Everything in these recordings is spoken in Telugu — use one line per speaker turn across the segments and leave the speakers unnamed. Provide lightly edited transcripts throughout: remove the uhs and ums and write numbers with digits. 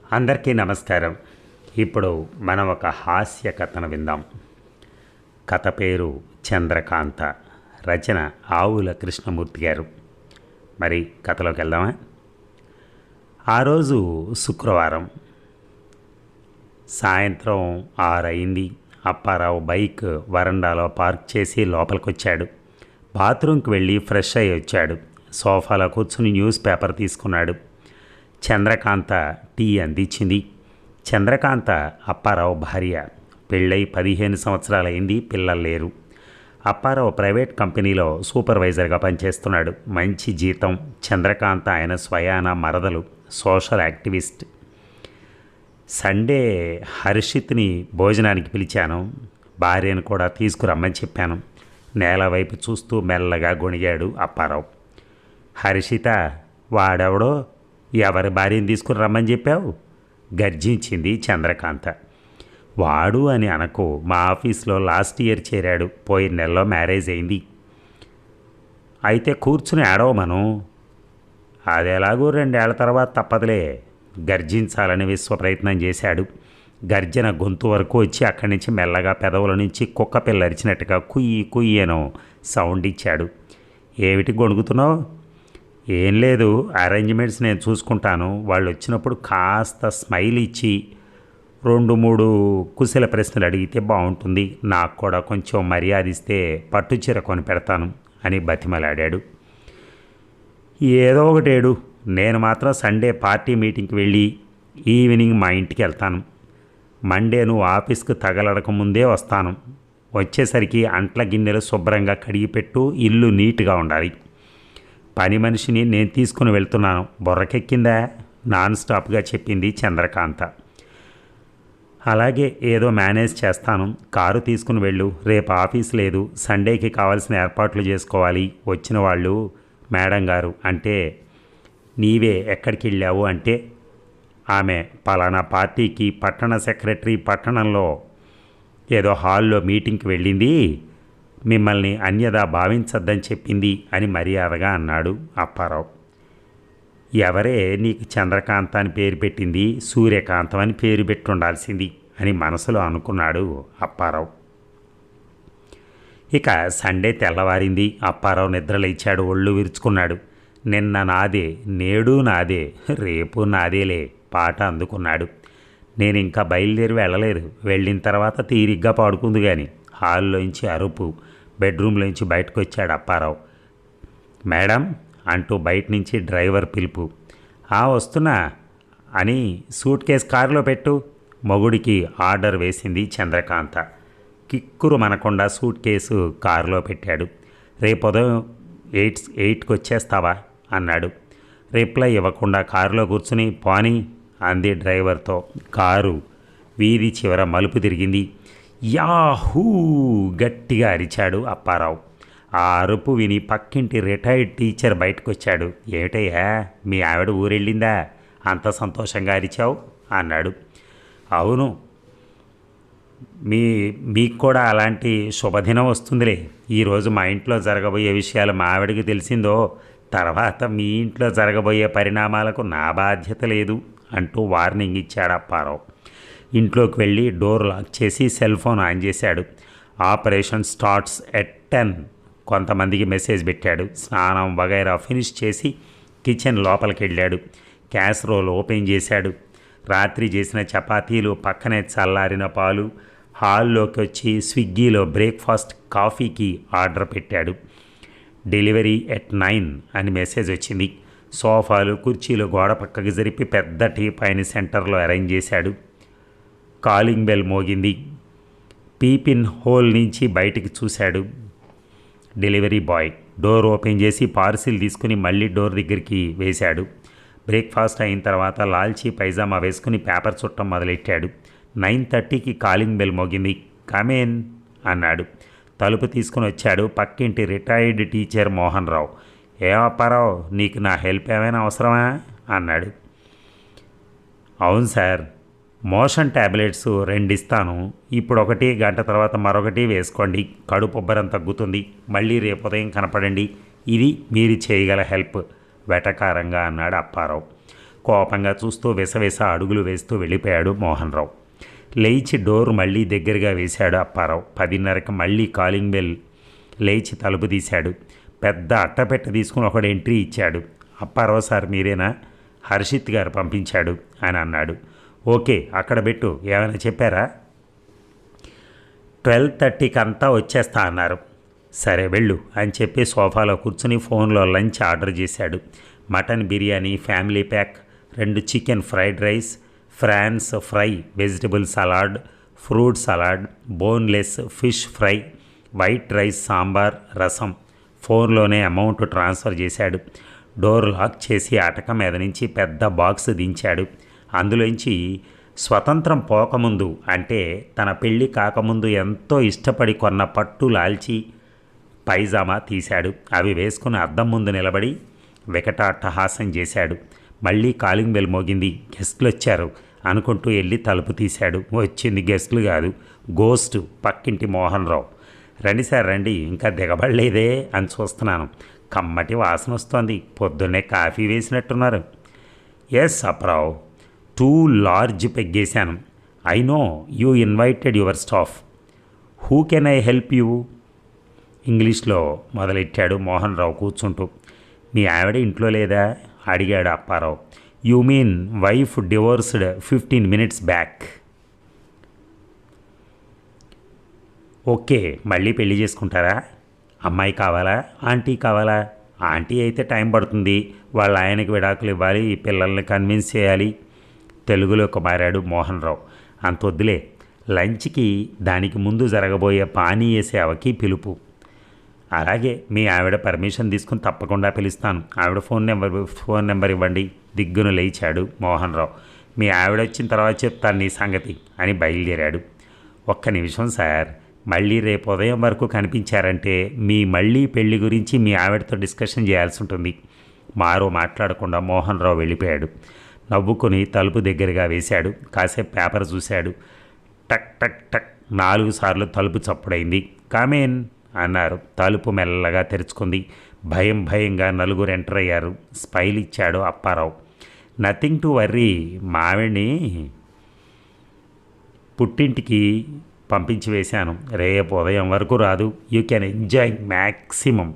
అందరికీ నమస్కారం. ఇప్పుడు మనం ఒక హాస్య కథను విందాం. కథ పేరు చంద్రకాంత. రచన ఆవుల కృష్ణమూర్తి గారు. మరి కథలోకి వెళ్దామా? ఆ రోజు శుక్రవారం సాయంత్రం 6 అయింది. అప్పారావు బైక్ వరండాలో పార్క్ చేసి లోపలికొచ్చాడు. బాత్రూంకి వెళ్ళి ఫ్రెష్ అయ్యి వచ్చాడు. సోఫాలో కూర్చుని న్యూస్ పేపర్ తీసుకున్నాడు. చంద్రకాంత టీ అందించింది. చంద్రకాంత అప్పారావు భార్య. పెళ్ళై 15 సంవత్సరాలైంది. పిల్లలు లేరు. అప్పారావు ప్రైవేట్ కంపెనీలో సూపర్వైజర్గా పనిచేస్తున్నాడు. మంచి జీతం. చంద్రకాంత ఆయన స్వయాన మరదలు, సోషల్ యాక్టివిస్ట్. సండే హర్షిత్ని భోజనానికి పిలిచాను. భార్యను కూడా తీసుకురమ్మని చెప్పాను. నేల వైపు చూస్తూ మెల్లగా గొణిగాడు అప్పారావు. హర్షిత వాడెవడో, ఎవరి భార్యను తీసుకుని రమ్మని చెప్పావు? గర్జించింది చంద్రకాంత. వాడు అని అనకు. మా ఆఫీస్లో లాస్ట్ ఇయర్ చేరాడు. పోయిన నెలలో మ్యారేజ్ అయింది. అయితే కూర్చుని ఆడవమను. అది ఎలాగో 2 ఏళ్ల తర్వాత తప్పదులే. గర్జించాలని విశ్వ ప్రయత్నం చేశాడు. గర్జన గొంతు వరకు వచ్చి అక్కడి నుంచి మెల్లగా పెదవుల నుంచి కుక్క పిల్ల అరిచినట్టుగా కుయ్యి కుయ్యేనో సౌండ్ ఇచ్చాడు. ఏమిటి గొణుగుతున్నావు? ఏం లేదు, అరేంజ్మెంట్స్ నేను చూసుకుంటాను. వాళ్ళు వచ్చినప్పుడు కాస్త స్మైల్ ఇచ్చి 2-3 కుశల ప్రశ్నలు అడిగితే బాగుంటుంది. నాకు కూడా కొంచెం మర్యాద ఇస్తే పట్టుచీర కొని పెడతాను అని బతిమలాడాడు. ఏదో ఒకటేడు. నేను మాత్రం సండే పార్టీ మీటింగ్కి వెళ్ళి ఈవినింగ్ మా ఇంటికి వెళ్తాను. మండే నువ్వు ఆఫీస్కి తగలడక ముందే వస్తాను. వచ్చేసరికి అంట్ల గిన్నెలు శుభ్రంగా కడిగిపెట్టు. ఇల్లు నీట్గా ఉండాలి. పని మనిషిని నేను తీసుకుని వెళ్తున్నాను. బుర్రకెక్కిందా? నాన్ స్టాప్గా చెప్పింది చంద్రకాంత. అలాగే, ఏదో మేనేజ్ చేస్తాను. కారు తీసుకుని వెళ్ళు. రేపు ఆఫీస్ లేదు. సండేకి కావాల్సిన ఏర్పాట్లు చేసుకోవాలి. వచ్చిన వాళ్ళు మేడం గారు అంటే నీవే ఎక్కడికి వెళ్ళావు అంటే ఆమె పలానా పార్టీకి పట్టణ సెక్రటరీ పట్టణంలో ఏదో హాల్లో మీటింగ్కి వెళ్ళింది. మిమ్మల్ని అన్యదా భావించద్దని చెప్పింది అని మర్యాదగా అన్నాడు అప్పారావు. ఎవరే నీకు చంద్రకాంత అని పేరు పెట్టింది? సూర్యకాంతం అని పేరు పెట్టి ఉండాల్సింది అని మనసులో అనుకున్నాడు అప్పారావు. ఇక సండే తెల్లవారింది. అప్పారావు నిద్రలేచాడు. ఒళ్ళు విరుచుకున్నాడు. నిన్న నాదే, నేడు నాదే, రేపు నాదేలే పాట అందుకున్నాడు. నేను ఇంకా బయలుదేరి వెళ్ళలేదు. వెళ్ళిన తర్వాత తీరిగ్గా పాడుకుంది. కానీ హాల్లోంచి అరుపు. బెడ్రూమ్లోంచి బయటకు వచ్చాడు అప్పారావు. మేడం అంటూ బయట నుంచి డ్రైవర్ పిలుపు. వస్తున్నా అని సూట్ కేసు కారులో పెట్టు. మొగుడికి ఆర్డర్ వేసింది చంద్రకాంత. కిక్కురు మనకుండా సూట్ కేసు కారులో పెట్టాడు. రేపు ఉదయం 8కి వచ్చేస్తావా అన్నాడు. రిప్లై ఇవ్వకుండా కారులో కూర్చుని పోనీ అంది డ్రైవర్తో. కారు వీధి చివర మలుపు తిరిగింది. యాహూ గట్టిగా అరిచాడు అప్పారావు. ఆ అరుపు విని పక్కింటి రిటైర్డ్ టీచర్ బయటకు వచ్చాడు. ఏమిటయ్యా, మీ ఆవిడ ఊరెళ్ళిందా? అంత సంతోషంగా అరిచావు అన్నాడు. అవును, మీకు కూడా అలాంటి శుభదినం వస్తుందిలే. ఈరోజు మా ఇంట్లో జరగబోయే విషయాలు మా ఆవిడకి తెలిసిందో తర్వాత మీ ఇంట్లో జరగబోయే పరిణామాలకు నా బాధ్యత లేదు అంటూ వార్నింగ్ ఇచ్చాడు అప్పారావు. ఇంట్లోకి వెళ్ళి డోర్ లాక్ చేసి సెల్ ఫోన్ ఆన్ చేశాడు. ఆపరేషన్ స్టార్ట్స్ ఎట్ 10 కొంతమందికి మెసేజ్ పెట్టాడు. స్నానం వగైరా ఫినిష్ చేసి కిచెన్ లోపలికి వెళ్ళాడు. క్యాస్రోల్ ఓపెన్ చేశాడు. రాత్రి చేసిన చపాతీలు, పక్కనే చల్లారిన పాలు. హాల్లోకి వచ్చి స్విగ్గీలో బ్రేక్ఫాస్ట్ కాఫీకి ఆర్డర్ పెట్టాడు. డెలివరీ ఎట్ 9 అని మెసేజ్ వచ్చింది. సోఫాలు కుర్చీలు గోడ పక్కకి జరిపి పెద్ద టీపాయిని సెంటర్లో అరేంజ్ చేశాడు. కాలింగ్ బెల్ మోగింది. పీపిన్ హోల్ నుంచి బయటికి చూశాడు. డెలివరీ బాయ్ డోర్ ఓపెన్ చేసి పార్సిల్ తీసుకుని మళ్ళీ డోర్ దగ్గరికి వేశాడు. బ్రేక్ఫాస్ట్ అయిన తర్వాత లాల్చీ పైజామా వేసుకుని పేపర్ చుట్టం మొదలెట్టాడు. 9:30కి కాలింగ్ బెల్ మోగింది. కమేన్ అన్నాడు. తలుపు తీసుకుని వచ్చాడు. పక్కింటి రిటైర్డ్ టీచర్ మోహన్ రావు. అప్పారావు, నీకు నా హెల్ప్ ఏమైనా అవసరమా అన్నాడు. అవును సార్, మోషన్ ట్యాబ్లెట్స్ 2 ఇస్తాను. ఇప్పుడు ఒకటి, గంట తర్వాత మరొకటి వేసుకోండి. కడుపు ఉబ్బరం తగ్గుతుంది. మళ్ళీ రేపు ఉదయం కనపడండి. ఇది మీరు చేయగల హెల్ప్ వెటకారంగా అన్నాడు అప్పారావు. కోపంగా చూస్తూ విసవిస అడుగులు వేస్తూ వెళ్ళిపోయాడు మోహన్ రావు. లేచి డోర్ మళ్ళీ దగ్గరగా వేశాడు అప్పారావు. 10:30కి మళ్ళీ కాలింగ్ బెల్. లేచి తలుపు తీశాడు. పెద్ద అట్టపెట్ట తీసుకుని ఒకడు ఎంట్రీ ఇచ్చాడు. అప్పారావు సార్ మీరేనా? హర్షిత్ గారు పంపించాడు అని అన్నాడు. ఓకే, అక్కడ పెట్టు. ఏమైనా చెప్పారా? 12:30కి అంతా వచ్చేస్తా అన్నారు. సరే వెళ్ళు అని చెప్పి సోఫాలో కూర్చుని ఫోన్లో లంచ్ ఆర్డర్ చేశాడు. Mutton biryani family pack, 2 chicken fried rice, prawns fry, vegetable salad, fruit salad, boneless fish fry, white rice, sambar, rasam. ఫోన్లోనే అమౌంట్ ట్రాన్స్ఫర్ చేశాడు. డోర్ లాక్ చేసి అటక మీద నుంచి పెద్ద బాక్స్ దించాడు. అందులోంచి స్వతంత్రం పోకముందు అంటే తన పెళ్ళి కాకముందు ఎంతో ఇష్టపడి కొన్న పట్టు లాల్చి పైజామా తీశాడు. అవి వేసుకుని అద్దం ముందు నిలబడి వికటాట్టహాసం చేశాడు. మళ్ళీ కాలింగ్ బెల్ మోగింది. గెస్టులు వచ్చారు అనుకుంటూ వెళ్ళి తలుపు తీశాడు. వచ్చింది గెస్టులు కాదు, గోస్ట్, పక్కింటి మోహన్ రావు. రండి సార్ రండి, ఇంకా దిగబడలేదే అని చూస్తున్నాను. కమ్మటి వాసన వస్తోంది. పొద్దున్నే కాఫీ వేసినట్టున్నారు. ఎస్ అప్రావ్, 2 లార్జ్ పెగ్గేశాను. I know you invited your staff. Who can I help you? ఇంగ్లీష్లో మొదలెట్టాడు మోహన్ రావు కూర్చుంటూ. మీ ఆవిడ ఇంట్లో లేదా అడిగాడు Apparao. You mean wife divorced 15 minutes back. Okay, మళ్ళీ పెళ్లి చేసుకుంటారా? అమ్మాయి కావాలా ఆంటీ కావాలా? ఆంటీ అయితే టైం పడుతుంది, వాళ్ళ ఆయనకి విడాకులు ఇవ్వాలి, పిల్లల్ని కన్విన్స్ చేయాలి. తెలుగులోకి మారాడు మోహన్ రావు. అంత వద్దులే, లంచ్కి దానికి ముందు జరగబోయే పానీయ సేవకి పిలుపు. అలాగే, మీ ఆవిడ పర్మిషన్ తీసుకుని తప్పకుండా పిలుస్తాను. ఆవిడ ఫోన్ నెంబర్ ఇవ్వండి. దిగ్గున లేచాడు మోహన్ రావు. మీ ఆవిడ వచ్చిన తర్వాత చెప్తాను నీ సంగతి అని బయలుదేరాడు. ఒక్క నిమిషం సార్, మళ్ళీ రేపు ఉదయం వరకు కనిపించారంటే మీ మళ్ళీ పెళ్లి గురించి మీ ఆవిడతో డిస్కషన్ చేయాల్సి ఉంటుంది. మారో మాట్లాడకుండా మోహన్ రావు వెళ్ళిపోయాడు. నవ్వుకొని తలుపు దగ్గరగా వేశాడు. కాసేపు పేపర్ చూశాడు. టక్ టక్ టక్ 4 సార్లు తలుపు చప్పుడైంది. కామేన్ అన్నారు. తలుపు మెల్లగా తెరుచుకుంది. భయంగా నలుగురు ఎంటర్ అయ్యారు. స్మైల్ ఇచ్చాడు అప్పారావు. నథింగ్ టు వర్రీ, మావిడిని పుట్టింటికి పంపించి వేశాను. రేపు ఉదయం వరకు రాదు. You can enjoy maximum.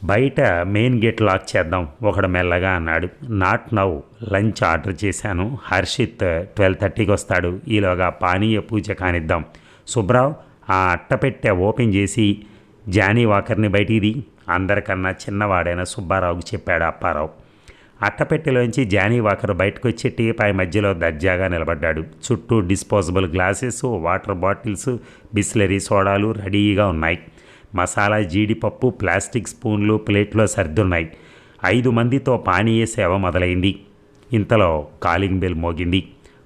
బయట మెయిన్ గేట్ లాక్ చేద్దాం ఒకడు మెల్లగా అన్నాడు. నాట్ నౌ, లంచ్ ఆర్డర్ చేశాను. హర్షిత్ 12:30కి వస్తాడు. ఈలోగా పానీయ పూజ కానిద్దాం. సుబ్రావ్, ఆ అట్టపెట్టె ఓపెన్ చేసి జానీ వాకర్ని బయటిది. అందరికన్నా చిన్నవాడైన సుబ్బారావుకి చెప్పాడు అప్పారావు. అట్టపెట్టెలోంచి జానీ వాకర్ బయటకు వచ్చి టీపాయ్ మధ్యలో దర్జాగా నిలబడ్డాడు. చుట్టూ disposable glasses, water bottles, Bisleri సోడాలు రెడీగా ఉన్నాయి. మసాలా, జీడిపప్పు, ప్లాస్టిక్ స్పూన్లు ప్లేట్లో సర్దున్నాయి. 5 మందితో పానీయ సేవ మొదలైంది. ఇంతలో కాలింగ్ బెల్ మోగింది.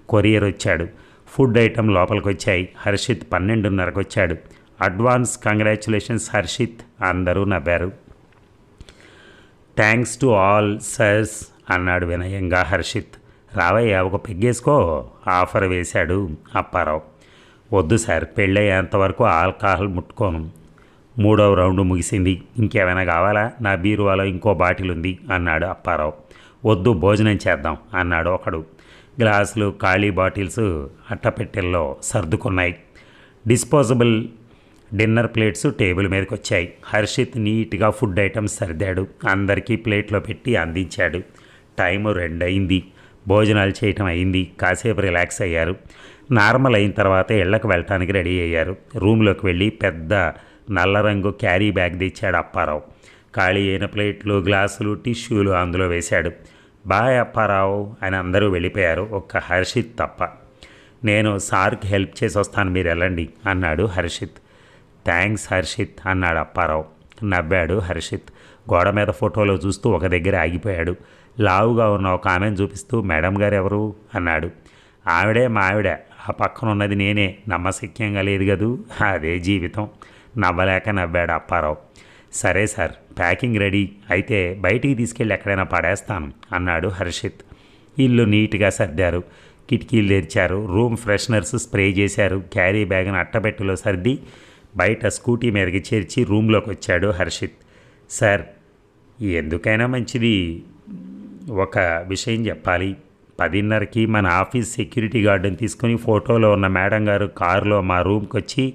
కొరియర్ వచ్చాడు. ఫుడ్ ఐటెం లోపలికి వచ్చాయి. హర్షిత్ 12:30కి వచ్చాడు. Advance congratulations Harshit. అందరూ నవ్వారు. థ్యాంక్స్ టు ఆల్ సర్స్ అన్నాడు వినయంగా హర్షిత్. రావయ్యా, ఒక పెగ్గేసుకో ఆఫర్ వేశాడు అప్పారావు. వద్దు సార్, పెళ్ళయ్యేంతవరకు ఆల్కహాల్ ముట్టుకోను. 3వ రౌండ్ ముగిసింది. ఇంకేమైనా కావాలా? నా బీరువాలో ఇంకో బాటిల్ ఉంది అన్నాడు అప్పారావు. వద్దు, భోజనం చేద్దాం అన్నాడు ఒకడు. గ్లాసులు, ఖాళీ బాటిల్స్ అట్టపెట్టెల్లో సర్దుకున్నాయి. డిస్పోజబుల్ డిన్నర్ ప్లేట్స్ టేబుల్ మీదకి వచ్చాయి. హర్షిత్ నీట్గా ఫుడ్ ఐటమ్స్ సర్దాడు. అందరికీ ప్లేట్లో పెట్టి అందించాడు. టైము 2 అయింది. భోజనాలు చేయటం అయింది. కాసేపు రిలాక్స్ అయ్యారు. నార్మల్ అయిన తర్వాత ఇళ్లకు వెళ్ళటానికి రెడీ అయ్యారు. రూమ్లోకి వెళ్ళి పెద్ద నల్ల రంగు క్యారీ బ్యాగ్ తెచ్చాడు అప్పారావు. ఖాళీ అయిన ప్లేట్లు, గ్లాసులు, టిష్యూలు అందులో వేశాడు. బాయ్ అప్పారావు అని అందరూ వెళ్ళిపోయారు, ఒక్క హర్షిత్ తప్ప. నేను సార్కి హెల్ప్ చేసి వస్తాను, మీరు వెళ్ళండి అన్నాడు హర్షిత్. థ్యాంక్స్ హర్షిత్ అన్నాడు అప్పారావు. నవ్వాడు హర్షిత్. గోడ మీద ఫోటోలో చూస్తూ ఒక దగ్గర ఆగిపోయాడు. లావుగా ఉన్న ఒక ఆమెను చూపిస్తూ, మేడం గారు ఎవరు అన్నాడు. ఆవిడే మా ఆవిడ, ఆ పక్కన ఉన్నది నేనే. నమ్మశక్యంగా లేదు కదూ, అదే జీవితం. నవ్వలేక నవ్వాడు అప్పారావు. సరే సార్, ప్యాకింగ్ రెడీ అయితే బయటికి తీసుకెళ్ళి ఎక్కడైనా పడేస్తాను అన్నాడు హర్షిత్. ఇల్లు నీట్గా సర్దారు. కిటికీలు తెరిచారు. రూమ్ ఫ్రెషనర్స్ స్ప్రే చేశారు. క్యారీ బ్యాగ్ను అట్టపెట్టెలో సర్ది బయట స్కూటీ మీదకి చేర్చి రూమ్లోకి వచ్చాడు హర్షిత్. సార్, ఎందుకైనా మంచిది ఒక విషయం చెప్పాలి. 10:30కి మన ఆఫీస్ సెక్యూరిటీ గార్డుని తీసుకుని ఫోటోలో ఉన్న మేడం గారు కారులో మా రూమ్కి వచ్చి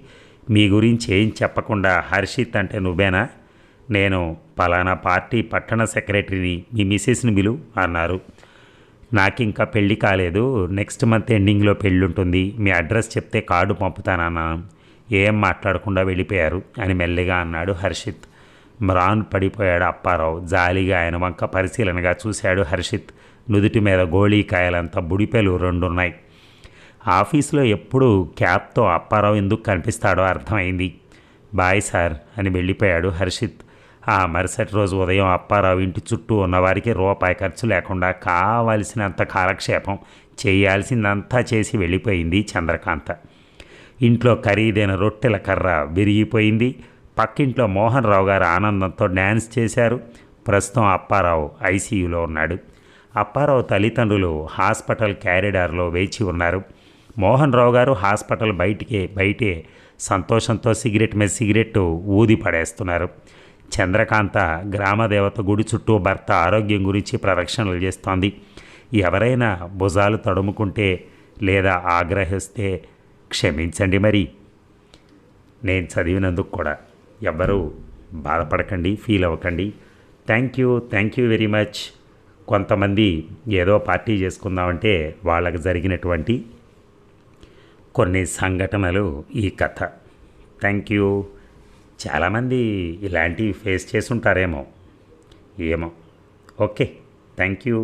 మీ గురించి ఏం చెప్పకుండా హర్షిత్ అంటే నువ్వేనా, నేను పలానా పార్టీ పట్టణ సెక్రటరీని, మీ మిసెస్ని బిలు అన్నారు. నాకింకా పెళ్ళి కాలేదు, నెక్స్ట్ మంత్ ఎండింగ్లో పెళ్ళి ఉంటుంది, మీ అడ్రస్ చెప్తే కార్డు పంపుతానన్నాను. ఏం మాట్లాడకుండా వెళ్ళిపోయారు అని మెల్లిగా అన్నాడు హర్షిత్. మ్రాన్ పడిపోయాడు అప్పారావు. జాలిగా ఆయన వంక పరిశీలనగా చూశాడు హర్షిత్. నుదుటి మీద గోళీకాయలంత బుడిపెలు రెండున్నాయి. ఆఫీసులో ఎప్పుడు క్యాప్తో అప్పారావు ఎందుకు కనిపిస్తాడో అర్థమైంది. బాయ్ సార్ అని వెళ్ళిపోయాడు హర్షిత్. ఆ మరుసటి రోజు ఉదయం అప్పారావు ఇంటి చుట్టూ ఉన్నవారికి రూపాయి ఖర్చు లేకుండా కావలసినంత కాలక్షేపం చేయాల్సిందంతా చేసి వెళ్ళిపోయింది చంద్రకాంత. ఇంట్లో ఖరీదైన రొట్టెల కర్ర విరిగిపోయింది. పక్కింట్లో మోహన్ రావు గారు ఆనందంతో డ్యాన్స్ చేశారు. ప్రస్తుతం అప్పారావు ఐసీయూలో ఉన్నాడు. అప్పారావు తల్లిదండ్రులు హాస్పిటల్ క్యారిడార్లో వేచి ఉన్నారు. మోహన్ రావు గారు హాస్పిటల్ బయటే సంతోషంతో సిగరెట్ మీద సిగరెట్ ఊది పడేస్తున్నారు. చంద్రకాంత గ్రామదేవత గుడి చుట్టూ భర్త ఆరోగ్యం గురించి ప్రదక్షిణలు చేస్తోంది. ఎవరైనా భుజాలు తడుముకుంటే లేదా ఆగ్రహిస్తే క్షమించండి, మరి నేను చదివినందుకు కూడా ఎవ్వరూ బాధపడకండి, ఫీల్ అవ్వకండి. Thank you very much. కొంతమంది ఏదో పార్టీ చేసుకుందామంటే వాళ్ళకి జరిగినటువంటి కొన్ని సంఘటనలు ఈ కథ. Thank you. చాలామంది ఇలాంటివి ఫేస్ చేసుంటారేమో, ఏమో. Okay, thank you.